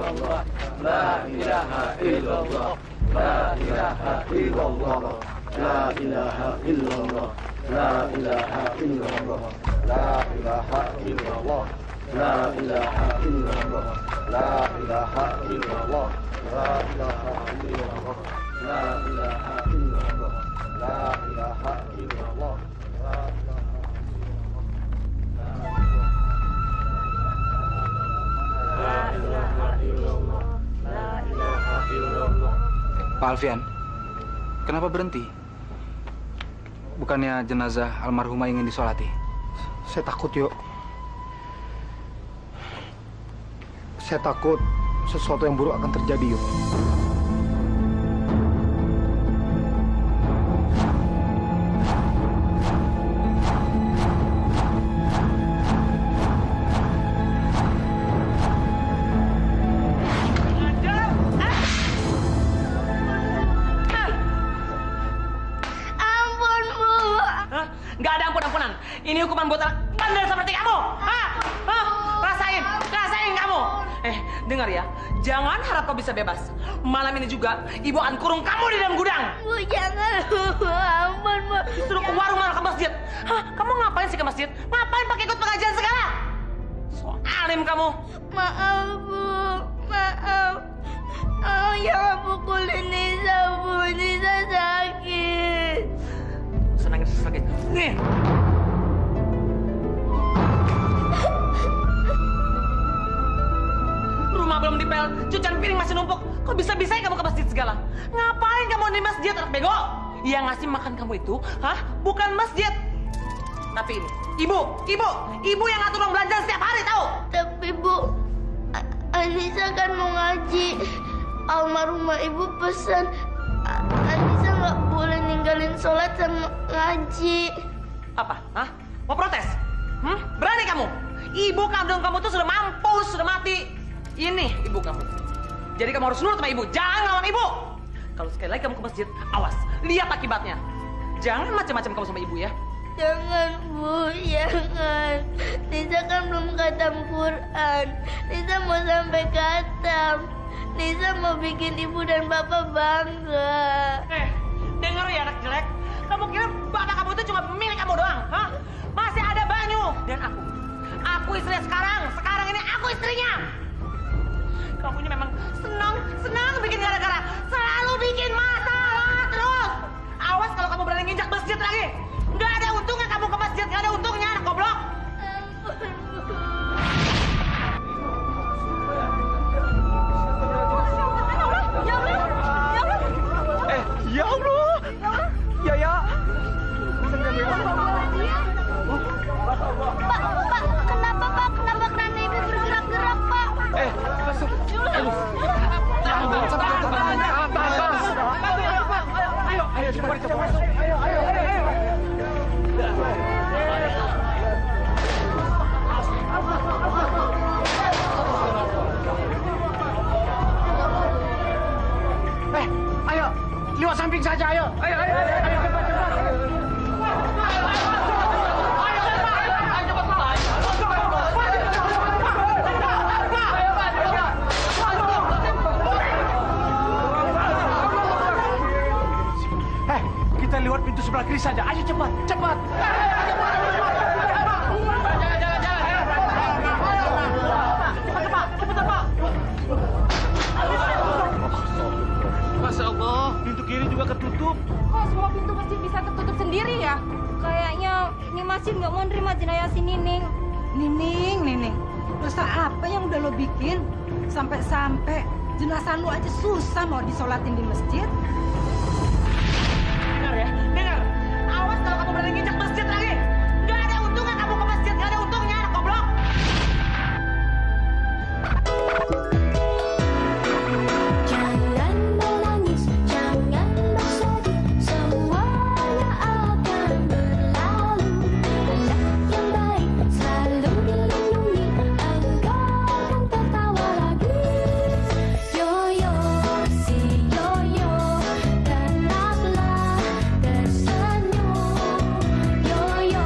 illallah, la ilaha illallah, la ilaha illallah, la ilaha illallah, la ilaha illallah, la ilaha illallah, la ilaha illallah, la ilaha illallah, la ilaha illallah, la ilaha illallah, la ilaha illallah, la Pak Alfian, kenapa berhenti? Bukannya jenazah almarhumah ingin disolati? Saya takut, Yo. Saya takut sesuatu yang buruk akan terjadi, Yo. Nggak ada ampun-ampunan. Ini hukuman buat anak bandel seperti kamu. Hah? Hah? Rasain kamu. Dengar ya. Jangan harap kau bisa bebas. Malam ini juga, ibu akan kurung kamu di dalam gudang. Bu, jangan, Bu. Ampun, Bu. Suruh ke warung malah ke masjid. Hah? Kamu ngapain sih ke masjid? Ngapain pakai ikut pengajian segala? So alim kamu. Maaf, Bu. Maaf. Oh, jangan pukulin Nisa, Bu. Nisa sakit. Senangin sakit. Nih. Rumah belum dipel, cucian piring masih numpuk. Kok bisa-bisanya kamu ke masjid segala? Ngapain kamu di masjid, anak bego? Yang ngasih makan kamu itu, bukan masjid. Tapi ini, ibu yang ngatur uang belanja setiap hari, tahu? Tapi, Bu, Anissa kan mau ngaji. Almarhumah Ibu pesan Anissa nggak boleh ninggalin sholat sama ngaji. Apa? Mau protes? Berani kamu? Ibu kandung kamu tuh sudah mampus, sudah mati. Ini ibu kamu. Jadi kamu harus nurut sama ibu. Jangan lawan ibu. Kalau sekali lagi kamu ke masjid, awas. Lihat akibatnya. Jangan macam-macam kamu sama ibu ya. Jangan, Bu, jangan. Nisa kan belum khatam Quran. Nisa mau sampai khatam. Nisa mau bikin ibu dan bapak bangga. Dengar ya anak jelek. Kamu kira bapak kamu itu cuma milik kamu doang? Masih ada Banyu dan aku. Aku istrinya sekarang. Sekarang ini aku istrinya. Kamu ini memang senang bikin gara-gara. Selalu bikin masalah terus. Awas kalau kamu berani nginjak masjid lagi. Nggak ada untungnya kamu ke masjid. Nggak ada untungnya, anak goblok. Ya Allah. Ya. Pak, kenapa, Pak? Kenapa kerana Ibu bergerak-gerak, Pak? Masuk. Ayo, cepat. Ayo. Ayo, lewat samping saja, ayo. Ayo, cepat. Kita lewat pintu sebelah kiri saja. Ayo cepat. Cepat, Pak. Masya Allah, pintu kiri juga ketutup. Kok semua pintu masjid bisa tertutup sendiri ya? Kayaknya ini masjid nggak mau nerima jenayah si Nining. Nining. Dosa apa yang udah lo bikin? Sampai-sampai jenazah lu aja susah mau disolatin di masjid. Dengar. Awas kalau kamu berani nginjak masjid lagi. Nggak ada untungnya kamu ke masjid. Nggak ada untungnya, anak goblok. Jangan menangis, jangan bersedih, semuanya akan berlalu. Anak yang baik selalu dilindungi, engkau akan tertawa lagi. Yoyo, si yoyo, kenaplah tersenyum. Yoyo,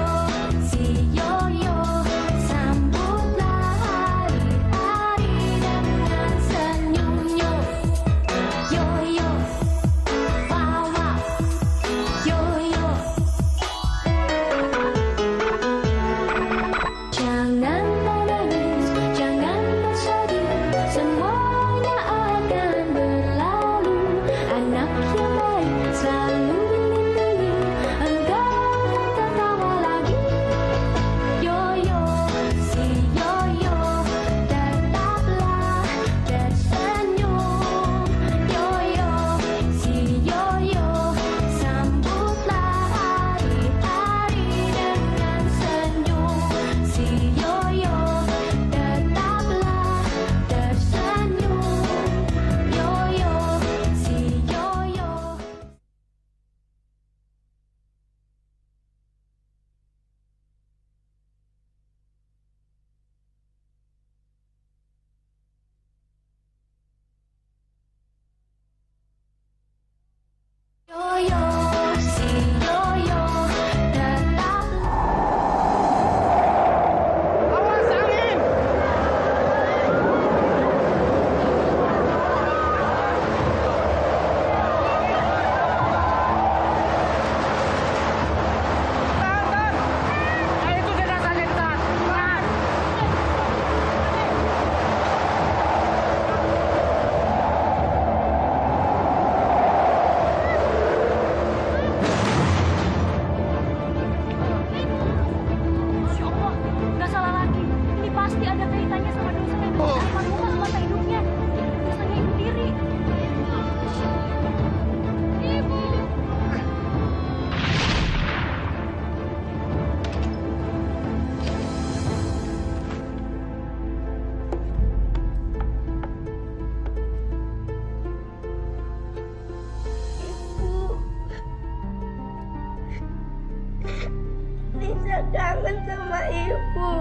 Nisa kangen sama ibu.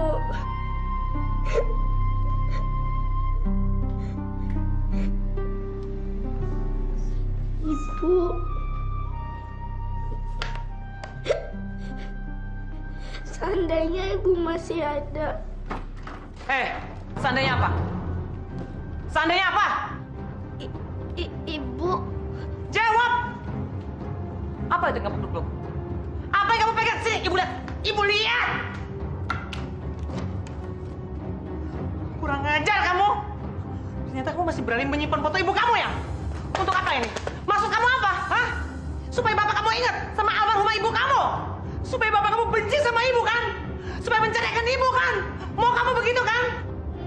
Ibu. Seandainya ibu masih ada. Seandainya apa? Seandainya apa? Ibu. Jawab! Apa itu yang kamu peluk? Apa yang kamu pegang? Sini, ibu lihat! Ibu lihat! Kurang ajar kamu! Ternyata kamu masih berani menyimpan foto ibu kamu ya? Untuk apa ini? Maksud kamu apa? Hah? Supaya bapak kamu ingat sama almarhumah ibu kamu? Supaya bapak kamu benci sama ibu kan? Supaya menceraikan ibu kan? Mau kamu begitu kan?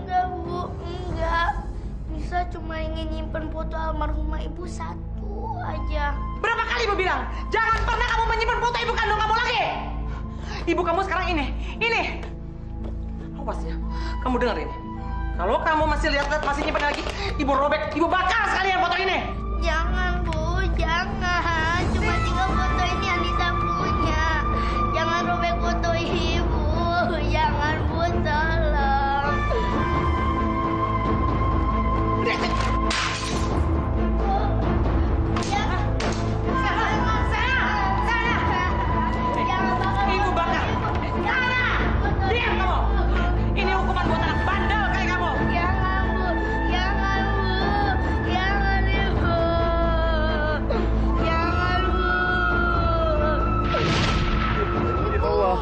Enggak, Bu. Enggak. Nisa cuma ingin nyimpen foto almarhumah ibu satu aja. Berapa kali ibu bilang? Jangan pernah kamu menyimpan foto ibu kandung kamu lagi! Ibu kamu sekarang ini. Awas ya. Kamu dengar ini. Kalau kamu masih lihat-lihat masih nyimpan lagi, ibu robek, ibu bakar sekalian foto ini. Jangan, Bu. Jangan. Cuma 3 foto ini yang Nisa punya. Jangan robek foto ibu. Jangan, Bu. Tolong. Ibu bakar. Diam kamu. Ini hukuman buat anak bandel kayak kamu. Jangan, Bu. Jangan, Bu. Jangan, Ibu. Jangan, Bu. Ya Allah,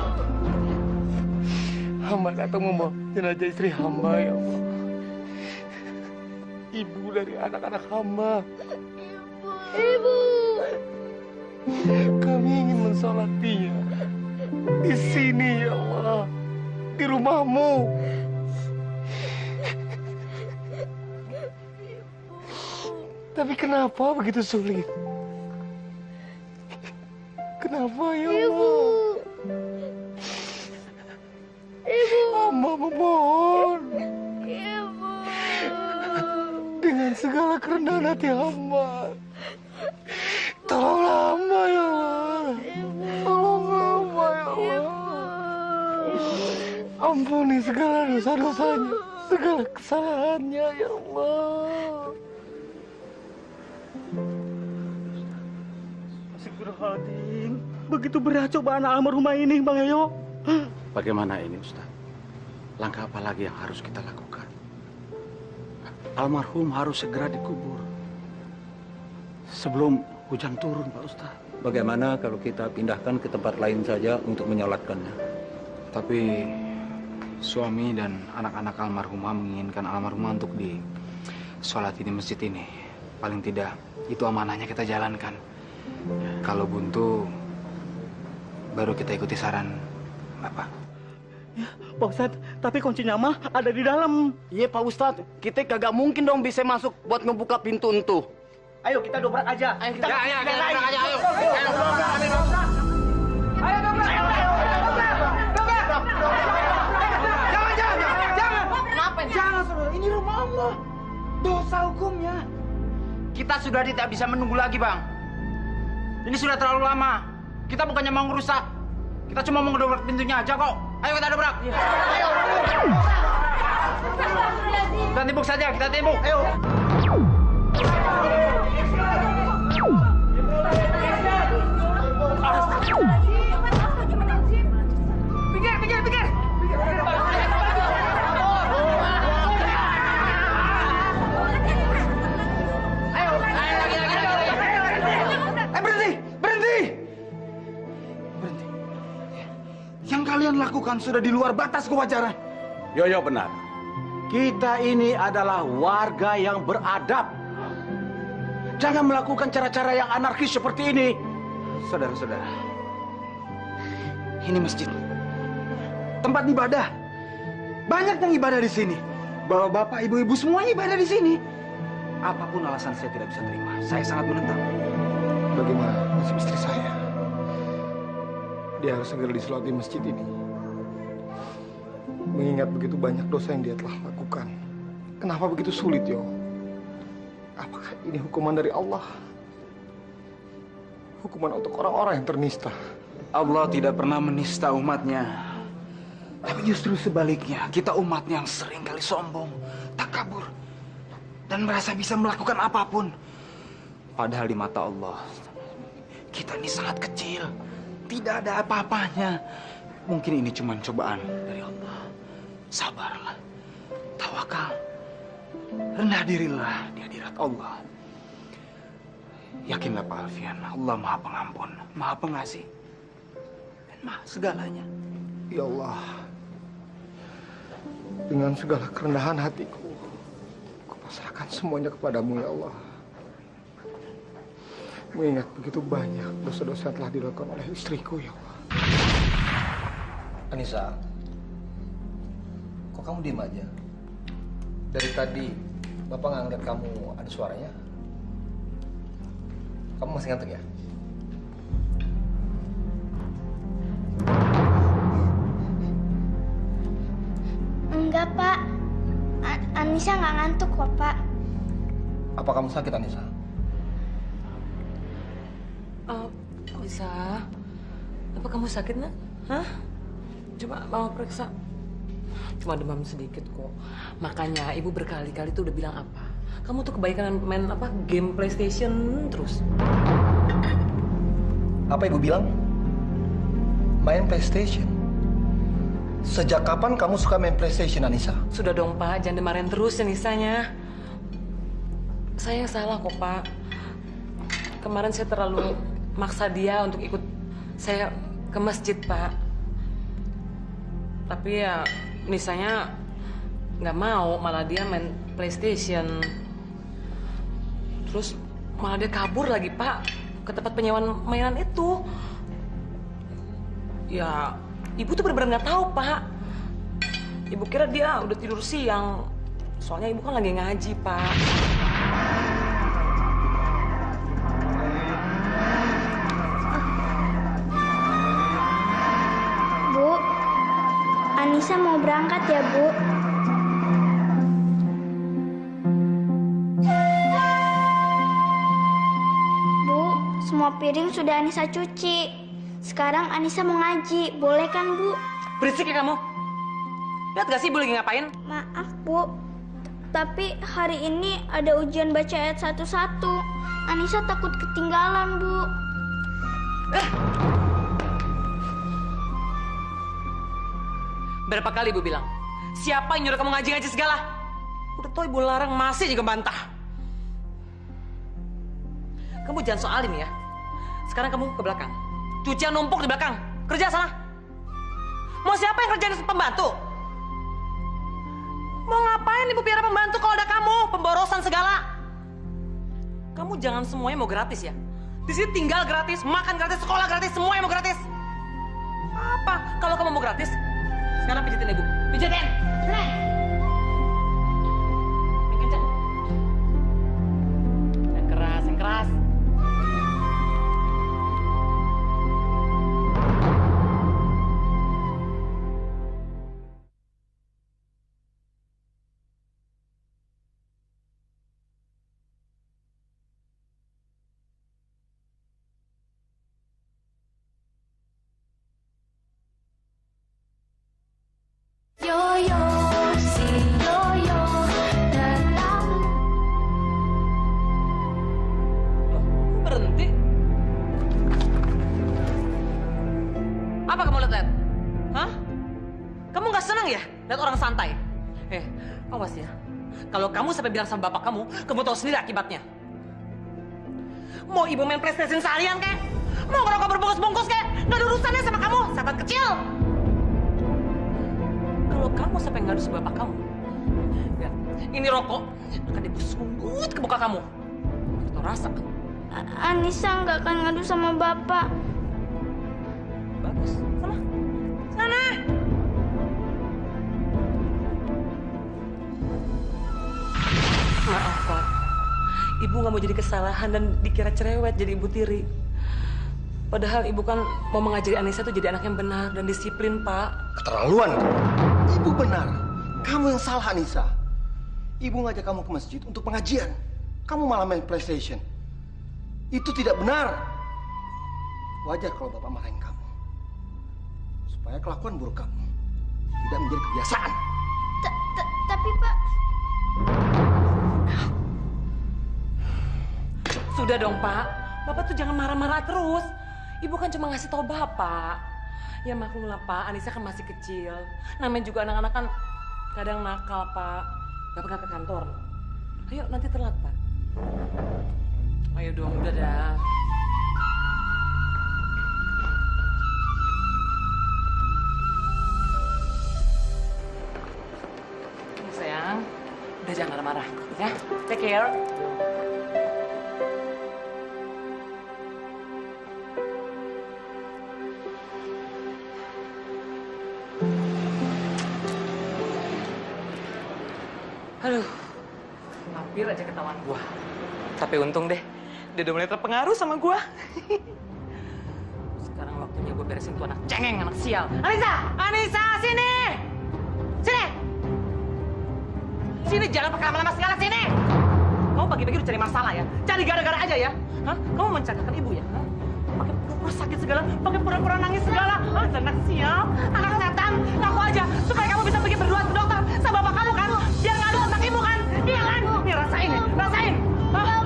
hamba datang membawa jenazah istri hamba, ya Allah. Ibu dari anak-anak hamba. Ibu. Kami ingin mensolatinya di sini, ya Allah, di rumahmu. Tapi kenapa begitu sulit? Kenapa, ya Allah? Ibu. Hamba memohon Ibu. dengan segala kerendahan hati hamba. Tolonglah hamba, ya Allah. Tolonglah hamba, ya Allah. Ampuni segala dosa-dosanya, segala kesalahannya, ya Allah. Astagfirullahaladzim. Begitu berat cobaan almarhumah ini, Bang Yoyo. Bagaimana ini, Ustaz? Langkah apa lagi yang harus kita lakukan? Almarhum harus segera dikubur sebelum hujan turun, Pak Ustaz. Bagaimana kalau kita pindahkan ke tempat lain saja untuk menyolatkannya? Tapi suami dan anak-anak almarhumah menginginkan almarhumah untuk disolati di masjid ini. Paling tidak, itu amanahnya kita jalankan. Kalau buntu, baru kita ikuti saran Bapak. Ya, Pak Ustadz, tapi kuncinya mah ada di dalam. Iya, Pak Ustadz, kita kagak mungkin dong bisa masuk buat ngebuka pintu itu. Ayo kita dobrak aja. Ayo kita Ayo, kita dobrak aja, ayo. Jangan. Kenapa? Jangan, saudara. Ini rumah Allah. Dosa hukumnya. Kita sudah tidak bisa menunggu lagi, Bang. Ini sudah terlalu lama. Kita bukannya mau ngerusak. Kita cuma mau ngedobrak pintunya aja kok. Ayo kita dobrak. Ayo. Kita timbuk saja, kita timbuk. Ayo. Pikir. Ayo, lagi. Berhenti. Yang kalian lakukan sudah di luar batas kewajaran. Yoyo benar. Kita ini adalah warga yang beradab. Jangan melakukan cara-cara yang anarkis seperti ini. Saudara-saudara, ini masjid, tempat ibadah. Banyak yang ibadah di sini. Bapak-bapak, ibu-ibu semuanya ibadah di sini. Apapun alasan saya tidak bisa terima. Saya sangat menentang. Bagaimana nasib istri saya? Dia harus segera disolati masjid ini. Mengingat begitu banyak dosa yang dia telah lakukan. Kenapa begitu sulit, Yo? Apakah ini hukuman dari Allah? Hukuman untuk orang-orang yang ternista. Allah tidak pernah menista umatnya. Tapi justru sebaliknya, kita umatnya yang sering kali sombong, takabur, dan merasa bisa melakukan apapun. Padahal di mata Allah, kita ini sangat kecil. Tidak ada apa-apanya. Mungkin ini cuma cobaan dari Allah. Sabarlah, tawakal, rendah dirilah di hadirat Allah. Yakinlah Pak Alfian, Allah Maha Pengampun, Maha Pengasih, dan Maha segalanya. Ya Allah, dengan segala kerendahan hatiku, kupasrahkan semuanya kepadamu ya Allah. Mengingat begitu banyak dosa-dosa yang telah dilakukan oleh istriku ya Allah. Anissa, kok kamu diem aja? Dari tadi Bapak nggak ngeliat kamu ada suaranya. Kamu masih ngantuk ya? Enggak, Pak. Anissa nggak ngantuk kok, Pak. Apa kamu sakit, Anissa? Anissa, apa kamu sakit, nak? Hah? Coba Mama periksa. Cuma demam sedikit kok. Makanya Ibu berkali-kali tuh udah bilang apa? Kamu tuh kebaikan main apa? Game PlayStation terus. Apa Ibu bilang? Main PlayStation? Sejak kapan kamu suka main PlayStation, Anissa? Sudah dong, Pak. Jangan dimarahin terus Anissanya. Saya yang salah kok, Pak. Kemarin saya terlalu maksa dia untuk ikut saya ke masjid, Pak. Tapi ya Nisanya nggak mau, malah dia main PlayStation. Terus malah dia kabur lagi, Pak, ke tempat penyewaan mainan itu. Ya, Ibu tuh benar-benar nggak tahu, Pak. Ibu kira dia udah tidur siang. Soalnya Ibu kan lagi ngaji, Pak. Bu, Anissa mau berangkat ya, Bu? Bu, semua piring sudah Anissa cuci. Sekarang Anissa mau ngaji, boleh kan, Bu? Berisik ya kamu? Lihat gak sih Ibu lagi ngapain? Maaf, Bu. Tapi hari ini ada ujian baca ayat 1-1. Anissa takut ketinggalan, Bu. Berapa kali Ibu bilang? Siapa yang nyuruh kamu ngaji-ngaji segala? Udah tau Ibu larang, masih juga bantah. Kamu jangan so alim ya. Sekarang kamu ke belakang. Cucian numpuk di belakang. Kerja sana. Mau siapa yang kerjain pembantu? Mau ngapain Ibu biar pembantu kalau ada kamu? Pemborosan segala. Kamu jangan semuanya mau gratis ya. Di sini tinggal gratis, makan gratis, sekolah gratis, semuanya mau gratis. Apa? Kalau kamu mau gratis, sekarang pijitin Ibu. Pijitin! Yang kencang. Yang keras, yang keras. Yoyo, si Yoyo datang. Loh, berhenti? Apa kamu lihat? Hah? Kamu nggak senang ya lihat orang santai? Awas ya. Kalau kamu sampai bilang sama bapak kamu tahu sendiri akibatnya. Mau Ibu main PlayStation seharian kek? Mau ngerokok berbungkus-bungkus kek? Nggak ada urusannya sama kamu, setan kecil. Kalau kamu sampai ngadu sama bapak kamu, ya, ini rokok akan Ibu sungut ke muka kamu. Itu rasa. Anissa nggak akan ngadu sama Bapak. Bagus, sana. Sana. Maaf, Pak. Ibu nggak mau jadi kesalahan dan dikira cerewet jadi ibu tiri. Padahal Ibu kan mau mengajari Anissa tuh jadi anak yang benar dan disiplin, Pak. Keterlaluan. Ibu benar. Kamu yang salah, Anissa. Ibu ngajak kamu ke masjid untuk pengajian. Kamu malah main PlayStation. Itu tidak benar. Wajar kalau Bapak marahin kamu. supaya kelakuan buruk kamu tidak menjadi kebiasaan. Tapi Pak, Sudah dong, Pak. Bapak tuh jangan marah-marah terus. Ibu kan cuma ngasih tahu Bapak. Ya maklumlah, Pak. Anissa kan masih kecil. Namanya juga anak-anak kan kadang nakal, Pak. Bapak nggak ke kantor. Ayo, nanti telat, Pak. Ayo dong, udah dah. Sayang, udah jangan marah-marah, ya. Take care. Aduh, hampir aja ketahuan gua. Tapi untung deh, dia udah mulai terpengaruh sama gua. Sekarang waktunya gua beresin tuh anak cengeng, anak sial. Anissa! Anissa, sini! Sini! Sini, jangan pakai lama-lama segala, sini! Kamu pagi-pagi udah cari masalah ya? Cari gara-gara aja ya? Hah? Kamu mencelakakan ibu ya? Hah? Pakai pura-pura sakit segala, pakai pura-pura nangis segala. Hah? Anak sial, anak setan. Ngaku aja, supaya kamu bisa pergi berdua ke dokter sama bapak kamu kan? Biar nggak ada otak ibu kan? Iya kan? Nih, rasain nih, rasain. Hah?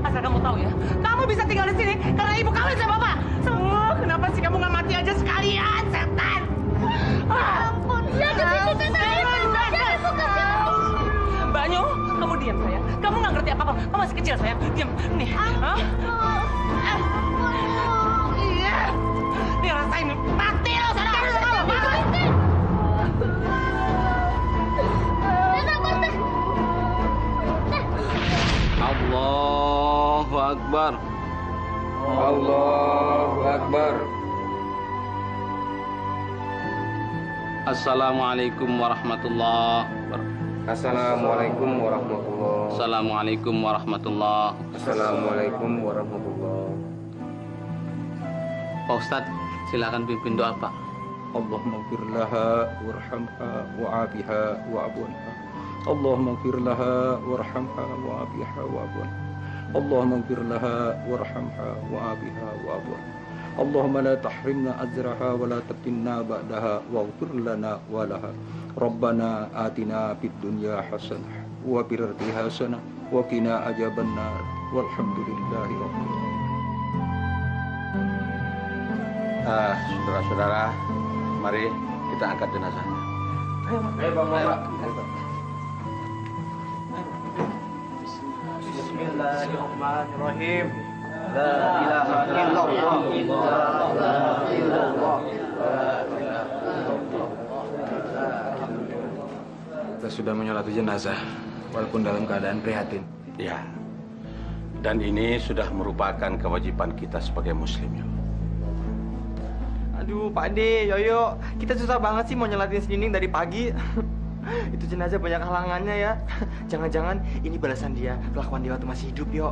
Asal kamu tahu ya, kamu bisa tinggal di sini karena ibu kawin sama bapak. Kenapa sih kamu nggak mati aja sekalian, setan? ampun. Jangan ibu kacau. Banyu, kamu diam sayang. Kamu nggak ngerti apa-apa. Kamu masih kecil sayang. Diam. Nih. Hah? Iya. Nih rasain. Mati lo sana. Allahu Akbar. Allahu Akbar. Assalamualaikum warahmatullahi wabarakatuh. Assalamualaikum warahmatullahi. Assalamualaikum warahmatullahi. Assalamualaikum warahmatullahi. Pak Ustadz, silakan pimpin doa, Pak. Allahumma ighfir laha warhamha wa'afiha wa'abunha. Allahumma ighfir laha warhamha wa'afiha wa'abunha. Allahumma ighfir laha warhamha wa'afiha wa'abunha. Allahumma la tahrimna ajraha wa la taftinna ba'daha waghfir lana wa laha. Rabbana atina fid dunya hasanah wa fil akhirati hasanah wa qina adzabannar. Walhamdulillahi rabbil alamin. Saudara-saudara, mari kita angkat jenazahnya. Ayo, Bang. Bismillahirrahmanirrahim. La ilaha illallah. La illallah. Kita sudah menyolati jenazah, walaupun dalam keadaan prihatin. Ya. Dan ini sudah merupakan kewajiban kita sebagai muslim, ya. Aduh, Pak De, Yoyo, kita susah banget sih mau nyelatin si Nining dari pagi. Itu jenazah banyak halangannya ya. Jangan-jangan ini balasan dia, kelakuan dia waktu masih hidup, yo.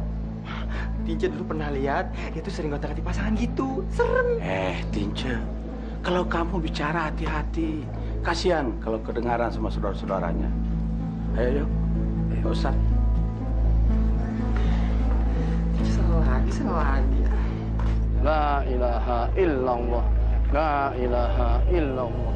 Tince dulu pernah lihat, dia tuh sering gonta-ganti pasangan gitu. Serem. Tince, kalau kamu bicara hati-hati. Kasihan kalau kedengaran sama saudara-saudaranya. Ayo, yuk. Pak Ustadz. Salah lagi. La ilaha illallah. La ilaha illallah.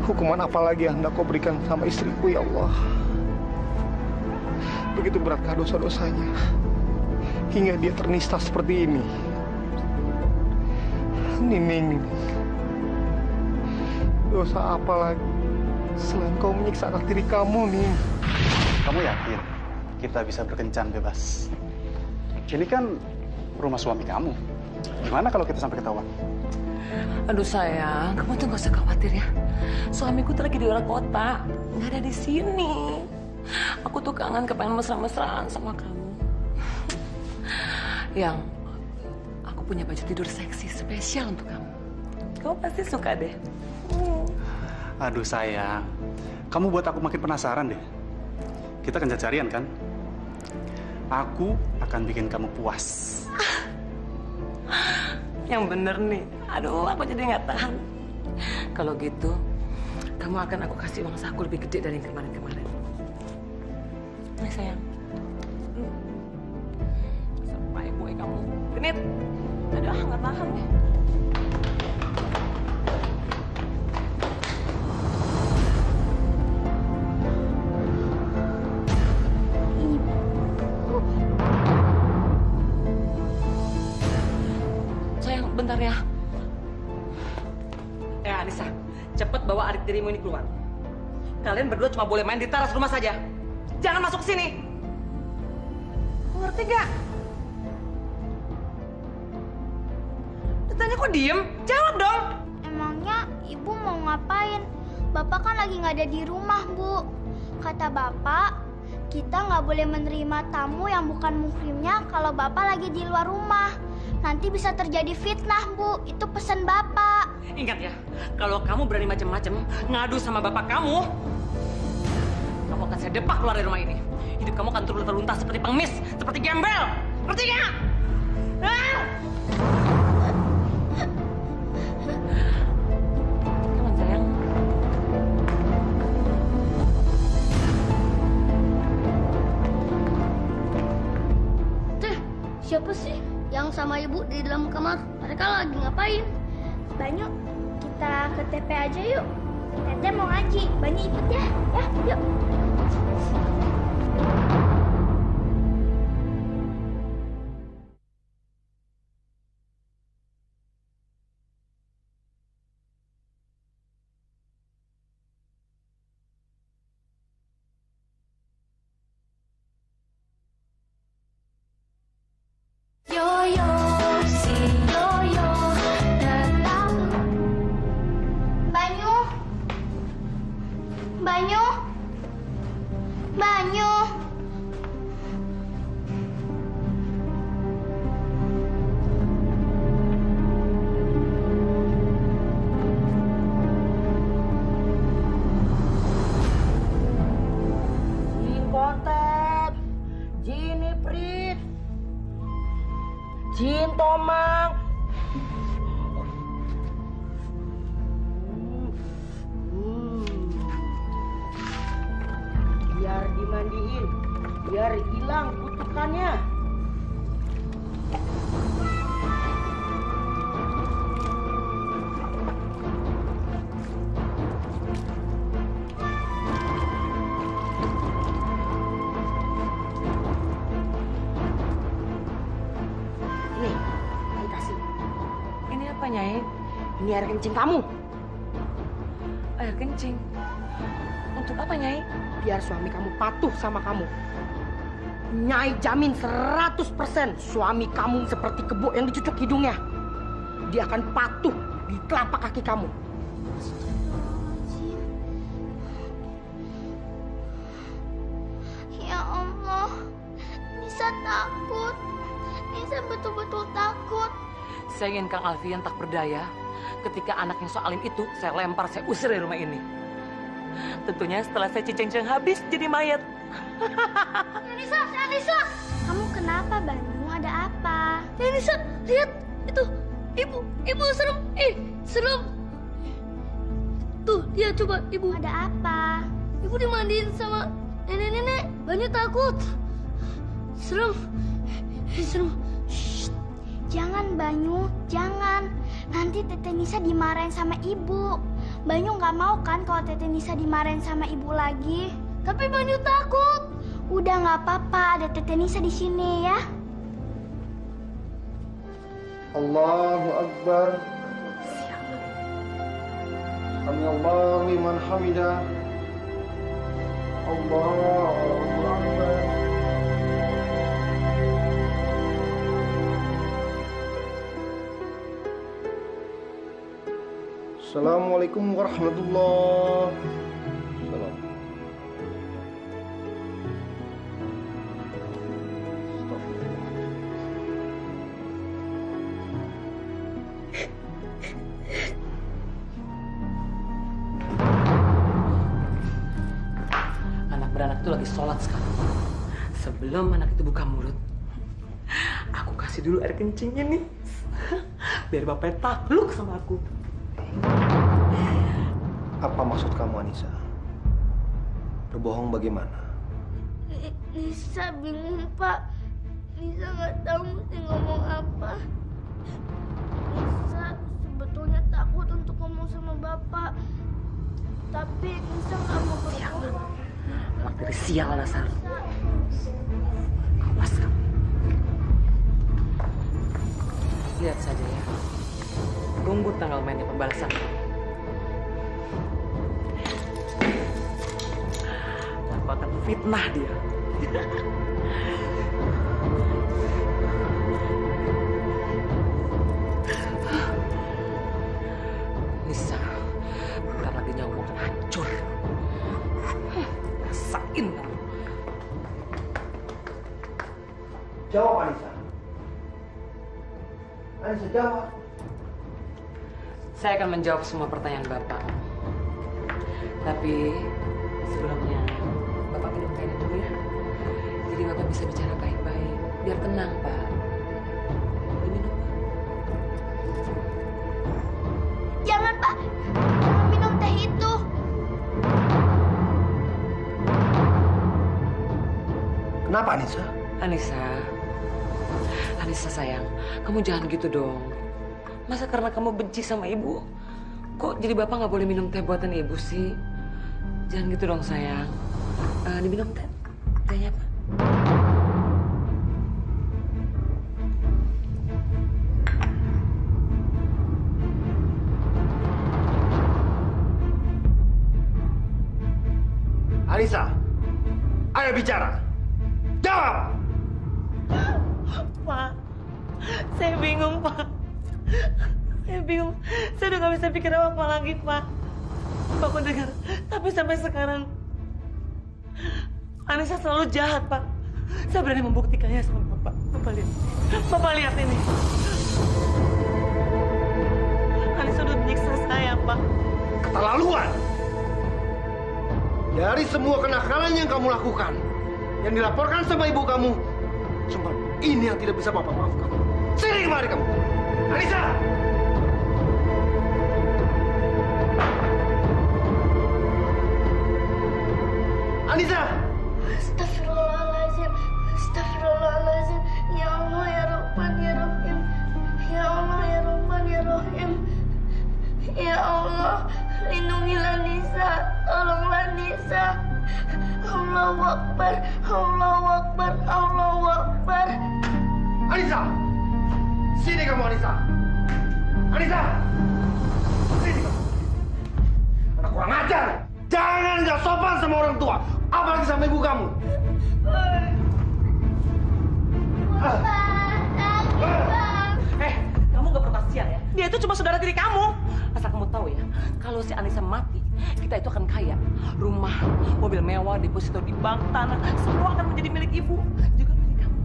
Hukuman apa lagi yang hendak kau berikan sama istriku, ya Allah? Begitu beratkah dosa-dosanya hingga dia ternista seperti ini. Nining, dosa apa lagi selain kau menyiksa anak tiri kamu, Ning? Kamu yakin kita bisa berkencan bebas? Ini kan rumah suami kamu. Gimana kalau kita sampai ketahuan? Aduh sayang, kamu tuh gak usah khawatir ya. Suamiku tuh lagi di luar kota, nggak ada di sini. Aku tuh kangen kepengen mesra-mesraan sama kamu. Yang, aku punya baju tidur seksi spesial untuk kamu. Kamu pasti suka deh. Aduh sayang, kamu buat aku makin penasaran deh. Kita akan cari-carian kan? Aku akan bikin kamu puas. Yang bener nih. Aduh, aku jadi nggak tahan. Kalau gitu, kamu akan aku kasih uang saku lebih gede dari yang kemarin-kemarin. Nih sayang. Sampai gue kamu genit. Aduh, nggak tahan nih. Sayang, bentar ya. Anissa, cepet bawa adik dirimu ini keluar. Kalian berdua cuma boleh main di teras rumah saja. Jangan masuk ke sini. Ngerti gak? Ditanya kok diem? Jawab dong. Emangnya ibu mau ngapain? Bapak kan lagi nggak ada di rumah, Bu. Kata bapak, kita nggak boleh menerima tamu yang bukan muhrimnya kalau bapak lagi di luar rumah. Nanti bisa terjadi fitnah, Bu. Itu pesan bapak. Ingat ya, kalau kamu berani macam-macam ngadu sama bapak kamu akan saya depak keluar dari rumah ini. Hidup kamu akan terlunta-lunta seperti pengemis, seperti gembel. Ngerti nggak? Come on, sayang. Teh, siapa sih yang sama ibu di dalam kamar? Mereka lagi ngapain? Banyu, kita ke TP aja yuk. Teteh mau ngaji, Banyu ikut ya. Ya, yuk. Yoyo, si Yoyo datang. Banyu, Banyu, Banyu. Jin Kontet, Jini Prit, Jin Tomang. Biar dimandiin, biar hilang kutukannya. Ini, Nyai kasih. Ini apa, Nyai? Ini air kencing kamu. Air kencing? Untuk apa, Nyai? Biar suami kamu patuh sama kamu. Nyai jamin 100% suami kamu seperti kebo yang dicucuk hidungnya. Dia akan patuh di telapak kaki kamu. Ya Allah, Nisa takut. Nisa betul-betul takut. Saya ingin Kang Alfian tak berdaya. Ketika anak yang soalim itu, saya lempar, saya usir dari rumah ini. Tentunya setelah saya cincang habis jadi mayat. Nisa, kamu kenapa, Banyu? Ada apa? Nisa, lihat itu, ibu serem, serem. Tuh, dia coba ibu. Ada apa? Ibu dimandiin sama nenek-nenek. Banyu takut. Serem, serem. Shh. Jangan, Banyu, jangan. Nanti Tete Nisa dimarahin sama ibu. Banyu nggak mau kan kalau Tete Nisa dimarahin sama ibu lagi. Tapi Banyu takut. Udah nggak apa-apa, ada Tete Nisa di sini ya. Allahu Akbar. Allahu liman hamidah. Allahu Akbar. Assalamualaikum warahmatullahi wabarakatuh. habis sholat sekarang, sebelum anak itu buka mulut, aku kasih dulu air kencingnya nih. Biar bapaknya takluk sama aku. Apa maksud kamu, Anissa? Berbohong bagaimana? Nisa bingung, Pak. Nisa nggak tahu mesti ngomong apa. Nisa sebetulnya takut untuk ngomong sama Bapak. Tapi Nisa nggak mau berbohong. Anak dari sial dasar. Awas kamu. Lihat saja ya. Tunggu tanggal mainnya pembalasan. Aku akan fitnah dia. Nisa, bentar lagi nyawa akan hancur. Rasain kamu. Jawab, Anissa. Anissa, jawab. Saya akan menjawab semua pertanyaan Bapak. Tapi sebelumnya Bapak minum air dulu ya. Jadi Bapak bisa bicara baik-baik. Biar tenang, Pak. Diminum, Pak. Jangan, Pak. Jangan minum teh itu. Kenapa, Anissa? Anissa sayang, kamu jangan gitu dong. Masa karena kamu benci sama ibu, kok jadi Bapak nggak boleh minum teh buatan ibu sih? Jangan gitu dong sayang. Diminum tehnya, Pak. Anissa, ayo bicara. Jawab! Pak, saya bingung, Pak. Saya bingung. Saya udah gak bisa pikir apa-apa lagi, Pak. Bapak dengar, tapi sampai sekarang Anissa selalu jahat, Pak. Saya berani membuktikannya sama Bapak. Bapak lihat. Bapak lihat ini. Anissa udah menyiksa saya, Pak. Keterlaluan! Dari semua kenakalan yang kamu lakukan, yang dilaporkan sama ibu kamu, cuma ini yang tidak bisa Bapak maafkan. Sini kemari kamu! Anissa! Anissa! Astagfirullahaladzim. Astagfirullahaladzim. Ya Allah, ya Rahman, ya Rahim. Ya Allah, ya Rahman, ya Rahim. Ya Allah, lindungilah Nisa. Tolonglah Nisa. Allahu Akbar. Allahu Akbar. Allahu Akbar. Anissa! Sini kamu, Anissa! Anissa! Sini kamu! Anak kurang ajar! Jangan nggak sopan sama orang tua! Apalagi sama ibu kamu! Kamu gak perlu kasihan ya. Dia itu cuma saudara diri kamu. Asal kamu tahu ya, kalau si Anissa mati, kita itu akan kaya. Rumah, mobil mewah, deposito di bank, tanah, semua akan menjadi milik ibu. Juga milik kamu.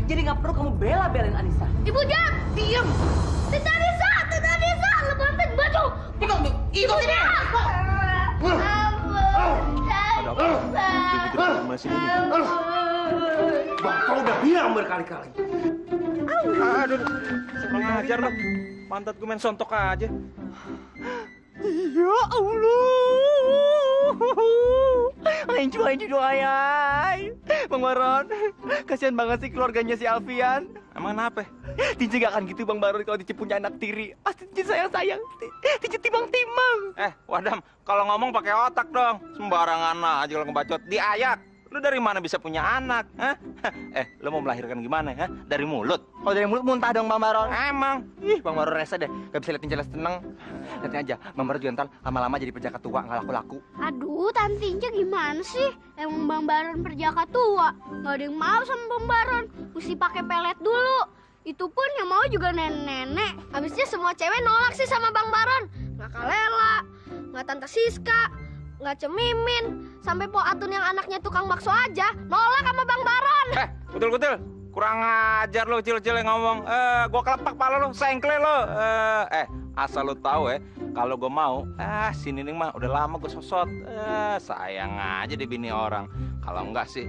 Jadi gak perlu kamu bela-belain Anissa. Ibu jangan! Diam! Tita Anissa! Tita Anissa! Lepasin baju! Ikut sini! Bapak udah bilang berkali-kali. Aduh, kurang ajar lo. Pantat gue main sontok aja. Ya Allah. Anjir doain. Bang Baron, kasihan banget sih keluarganya si Alfian. Emang kenapa? Tinci gak akan gitu Bang Baron kalau Tinci punya anak tiri. Pasti Tinci sayang. Tinci timang-timang. Wadam, kalau ngomong pakai otak dong. Sembarangan aja kalau ngebacot di ayat. Lu dari mana bisa punya anak? Hah? Lu mau melahirkan gimana? Hah? Dari mulut? Oh dari mulut muntah dong Bang Baron. Emang? Ih Bang Baron rese deh. Gak bisa liatin jelas tenang. Liatin aja, Bang Baron juga ntar lama-lama jadi perjaka tua, nggak laku-laku. Aduh, Tante Inca gimana sih? Emang Bang Baron perjaka tua. Nggak ada yang mau sama Bang Baron. Mesti pakai pelet dulu. Itu pun yang mau juga nenek-nenek. Habisnya semua cewek nolak sih sama Bang Baron. Nggak Kalela, nggak Tante Siska, nggak Cemimin. Sampai Po Atun yang anaknya tukang bakso aja nolak sama Bang Baron. Kutil-kutil. Kurang ajar lo kecil-kecil yang ngomong. Gua kelepak pala lo, sengkle lo. Asal lo tahu ya, kalau gue mau, si Nining mah udah lama gue sosot. Sayang aja di bini orang. Kalau enggak sih,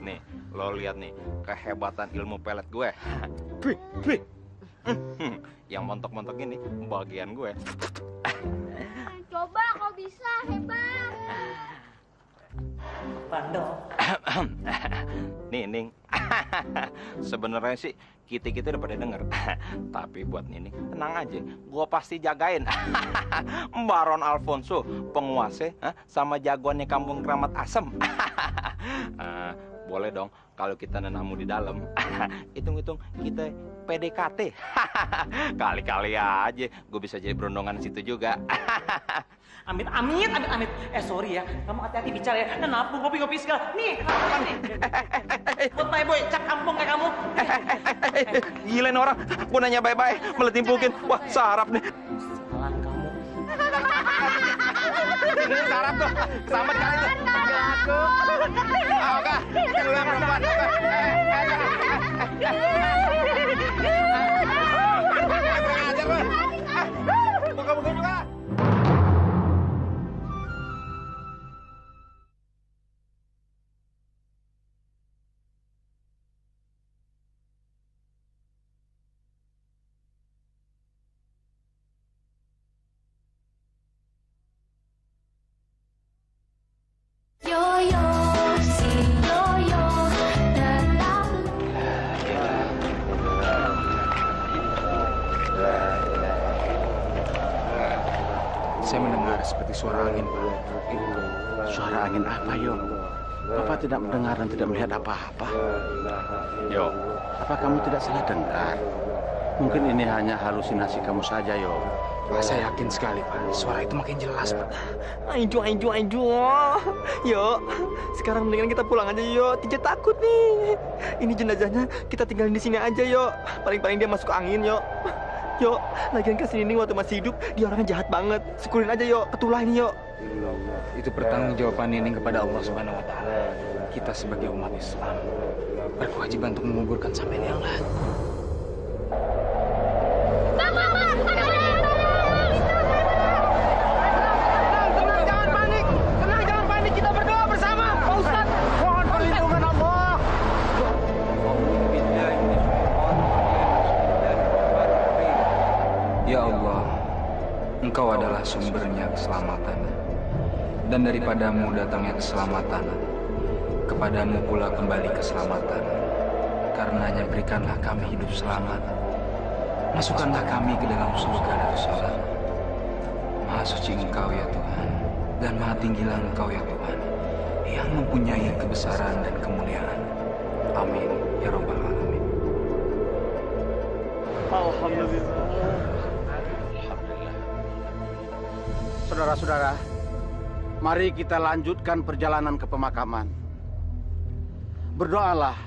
nih, lo lihat nih kehebatan ilmu pelet gue. Yang montok-montok ini bagian gue. Coba kau bisa, hebat. Bandel. Nining, sebenarnya sih kita udah pada denger. Tapi buat Nining, tenang aja, gue pasti jagain. Baron Alfonso, penguasa sama jagoannya kampung Keramat Asem. Boleh dong kalau kita nenamu di dalam. Hitung-hitung kita PDKT. Kali-kali aja gue bisa jadi berondongan situ juga. Amit. Sorry ya, kamu hati-hati bicara ya. Kenapa ngopi-ngopi segala? Nih, apa nih? Buat boy, cak kampung kayak kamu. Gilain orang, gue nanya bye-bye, malah timpukin. Wah, sarap nih. Salah kamu. Ini sarap tuh, selamat kali tuh. Aku. Oke, lu yang perempuan. Ajar lu. Buka-buka juga. Saya mendengar seperti suara angin, Pak. Suara angin apa, Yo? Bapak tidak mendengar dan tidak melihat apa-apa. Yo, apa kamu tidak salah dengar? Mungkin ini hanya halusinasi kamu saja, Yo. Saya yakin sekali, Pak. Suara itu makin jelas, Pak. Anjo. Yo, sekarang mendingan kita pulang aja, Yo. Tinja takut nih. Ini jenazahnya kita tinggalin di sini aja, Yo. Paling-paling dia masuk angin, Yo. Yo, lagian kan si Nining waktu masih hidup, dia orangnya jahat banget. Syukurin aja, Yo. Ketulah ini, Yo. Itu pertanggungjawaban Nining kepada Allah Subhanahu wa Ta'ala. Kita sebagai umat Islam berkewajiban untuk menguburkan sampai yang lain. Tenang, jangan panik. Kita berdoa bersama, Pak Ustaz. Mohon perlindungan Allah. Ya Allah, Engkau adalah sumbernya keselamatan. Dan daripadamu datangnya keselamatan. Kepadamu pula kembali keselamatan. Karenanya berikanlah kami hidup selamat. Masukkanlah kami ke dalam surga Darussalam. Maha suci Engkau ya Tuhan. Dan maha tinggilah Engkau ya Tuhan. Yang mempunyai kebesaran dan kemuliaan. Amin. Ya Rabbal Alamin. Alhamdulillah. Saudara-saudara, mari kita lanjutkan perjalanan ke pemakaman. Berdoalah,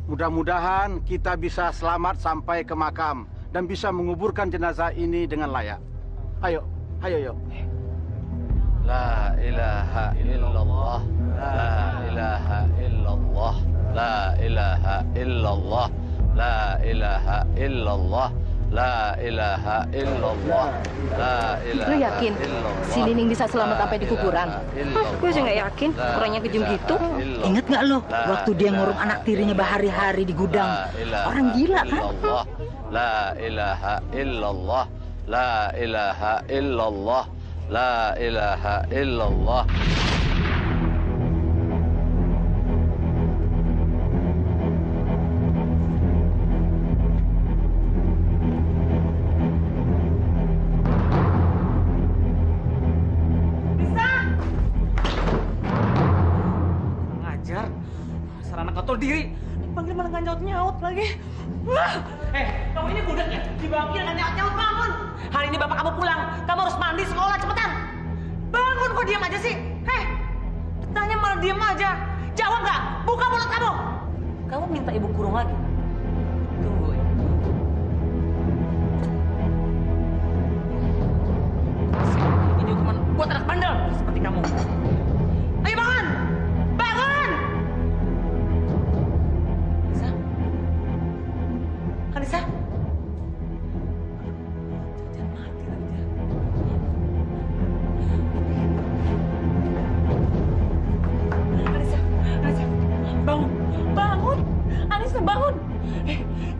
mudah-mudahan kita bisa selamat sampai ke makam dan bisa menguburkan jenazah ini dengan layak. Ayo, yuk. La ilaha illallah, la ilaha illallah, la ilaha illallah, la ilaha illallah, la ilaha illallah, la ilaha. Lu yakin si Nining bisa selamat sampai di kuburan? Gue sih nggak yakin. Orangnya kejam gitu. Ingat nggak lo waktu dia ngurung anak tirinya berhari-hari di gudang? Orang gila kan? La ilaha illallah, la ilaha illallah, la ilaha illallah. Kotor diri, panggil malah nggak nyaut-nyaut lagi. Kamu ini budaknya, dibangun nggak nyaut-nyaut, bangun. Hari ini bapak kamu pulang, kamu harus mandi sekolah, cepetan. Bangun, kok diam aja sih? Tanya malah diam aja. Jawab nggak? Buka mulut kamu. Kamu minta ibu kurung lagi? Tunggu ya. Ini hukuman buat anak bandel seperti kamu. Ayo bangun! Bangun! Anissa? Anissa, bangun, bangun. Anissa, bangun.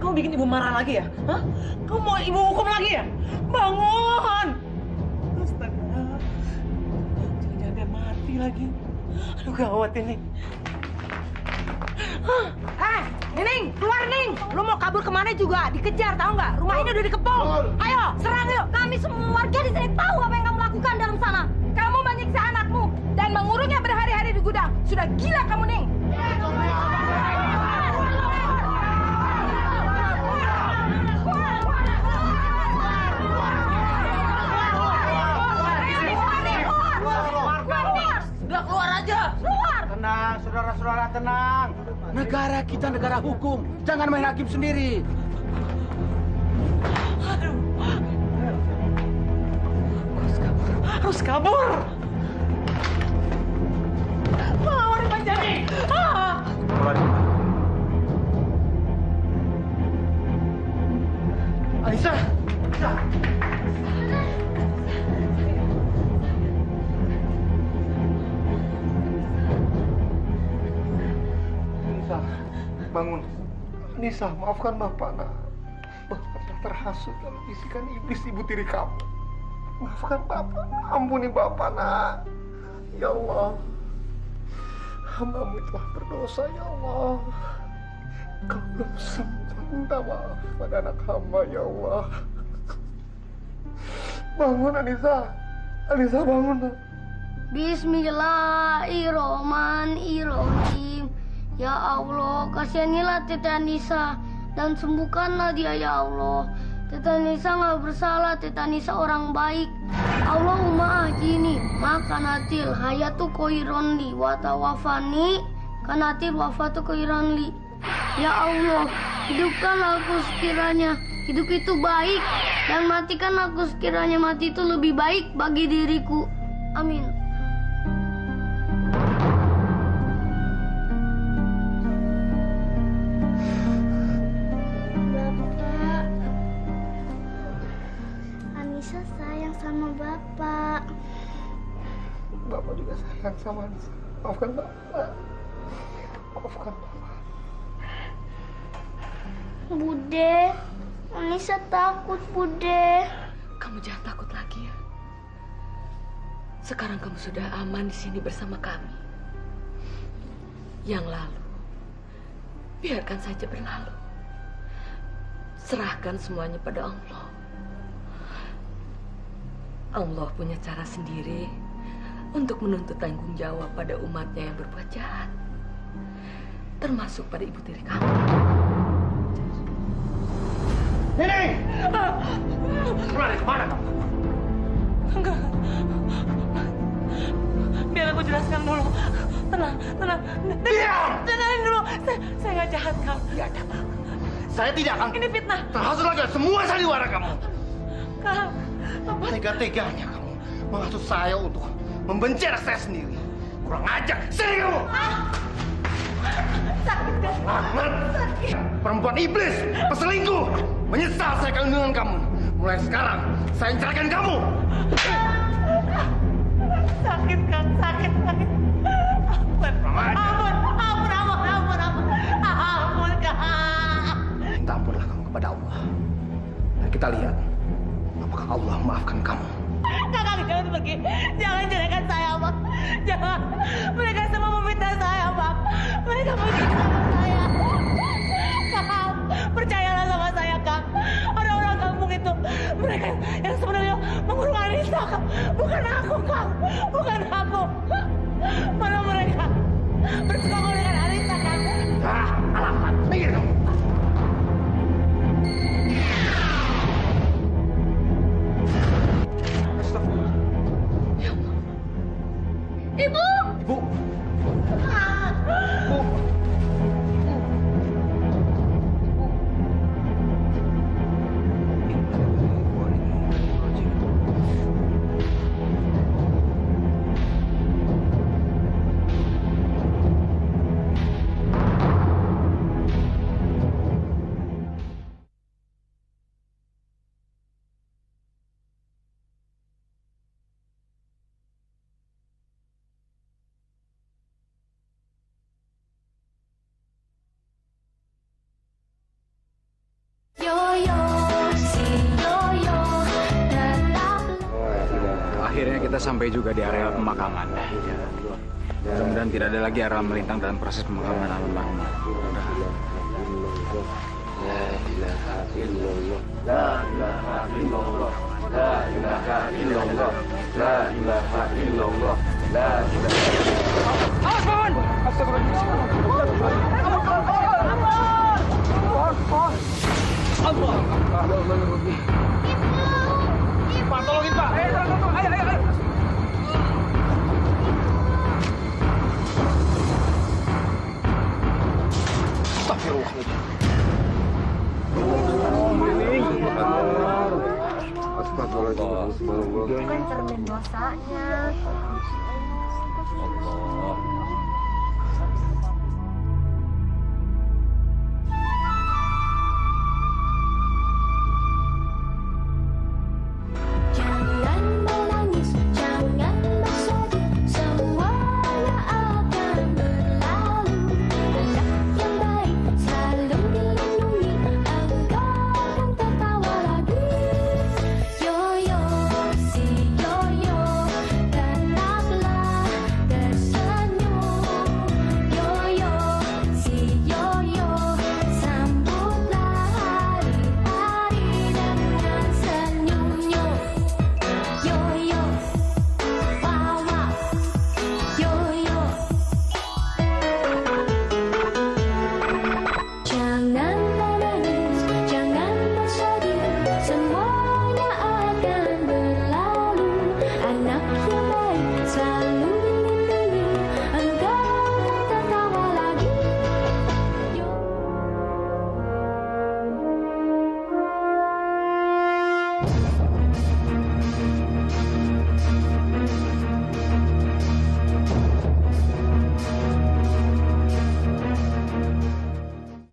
Kamu bikin ibu marah lagi ya? Hah? Kamu mau ibu hukum lagi ya? Bangun. Astaga. Jangan-jangan dia mati lagi. Aduh, gawat ini. Nining, keluar Ning. Lu mau kabur kemana juga dikejar, tahu nggak? Rumah ini udah dikepung. Ayo, serang yuk. Kami semua warga di sini tahu apa yang kamu lakukan dalam sana. Kamu menyiksa anakmu dan mengurungnya berhari-hari di gudang. Sudah gila kamu, Ning. Sudah keluar aja. Keluar. Tenang, saudara-saudara, tenang. Negara kita negara hukum. Jangan main hakim sendiri. Aduh. Harus kabur. Mawar Panjani. Anissa! Anissa! Nisa, bangun. Nisa, maafkan Bapak, nak. Bapak telah terhasut dalam bisikan iblis ibu tiri kamu. Maafkan Bapak, ampuni Bapak, nak. Ya Allah, hamba-Mu telah berdosa, ya Allah. Kau belum sempat minta maaf pada anak hamba, ya Allah. Bangun, Anissa. Anissa, bangun, nak. Bismillahirrahmanirrahim. Ya Allah, kasihanilah Teta Nisa dan sembuhkanlah dia, ya Allah. Teta Nisa nggak bersalah, Teta Nisa orang baik. Allahumma ajini makanatil hayatu koironli watawafani kanatil wafatu koironli. Ya Allah, hidupkan aku sekiranya hidup itu baik dan matikan aku sekiranya mati itu lebih baik bagi diriku. Amin. Bapak, Anissa sayang sama Bapak. Bapak juga sayang sama Anissa. Maafkan Bapak. Maafkan Bapak. Bude, Anissa takut, Bude. Kamu jangan takut lagi ya. Sekarang kamu sudah aman di sini bersama kami. Yang lalu, biarkan saja berlalu. Serahkan semuanya pada Allah. Allah punya cara sendiri untuk menuntut tanggung jawab pada umatnya yang berbuat jahat. Termasuk pada ibu tiri kamu. Nenek! Lari kemana kamu? Enggak. Biar aku jelaskan dulu. Tenang, tenang. Diam! Tenang dulu. Saya nggak jahat, Kang. Ya, saya tidak akan Ini fitnah. terhasut lagi semua sandiwara kamu. Kang, apa? Tega-teganya kamu menghasut saya untuk membenci anak saya sendiri. Kurang ajar. Sini kamu! Sakit kan? Laknat! Perempuan iblis, peselingkuh. Menyesal saya kawin dengan kamu. Mulai sekarang, saya ceraikan kamu. Sakit, Kang. Sakit, sakit. Ampun, Kang. Minta ampunlah kamu kepada Allah. Dan kita lihat, apakah Allah maafkan kamu. Kakak, jangan pergi. Jangan ceraikan saya, Bang. Jangan. Mereka semua meminta saya, Bang. Mereka meminta saya. Kang, percayalah sama saya, Kang. Orang-orang kampung itu, mereka yang sebenarnya mengurung Anissa, Kang. Bukan aku, Kang. Bukan aku. Mana mereka bersekongkol dengan Anissa, Kang. Alamat, minggir kamu. Ibu! Ibu! kita sampai juga di area pemakaman. Mudah-mudahan tidak ada lagi arah melintang dalam proses pemakaman almarhum. La ilaha illallah. La ilaha illallah. La ilaha illallah. La ilaha illallah. La ilaha illallah. Awas, bangun! Pak, tolongin Pak. Ayo. Astagfirullahaladzim. Bukan cermin dosanya. Allah.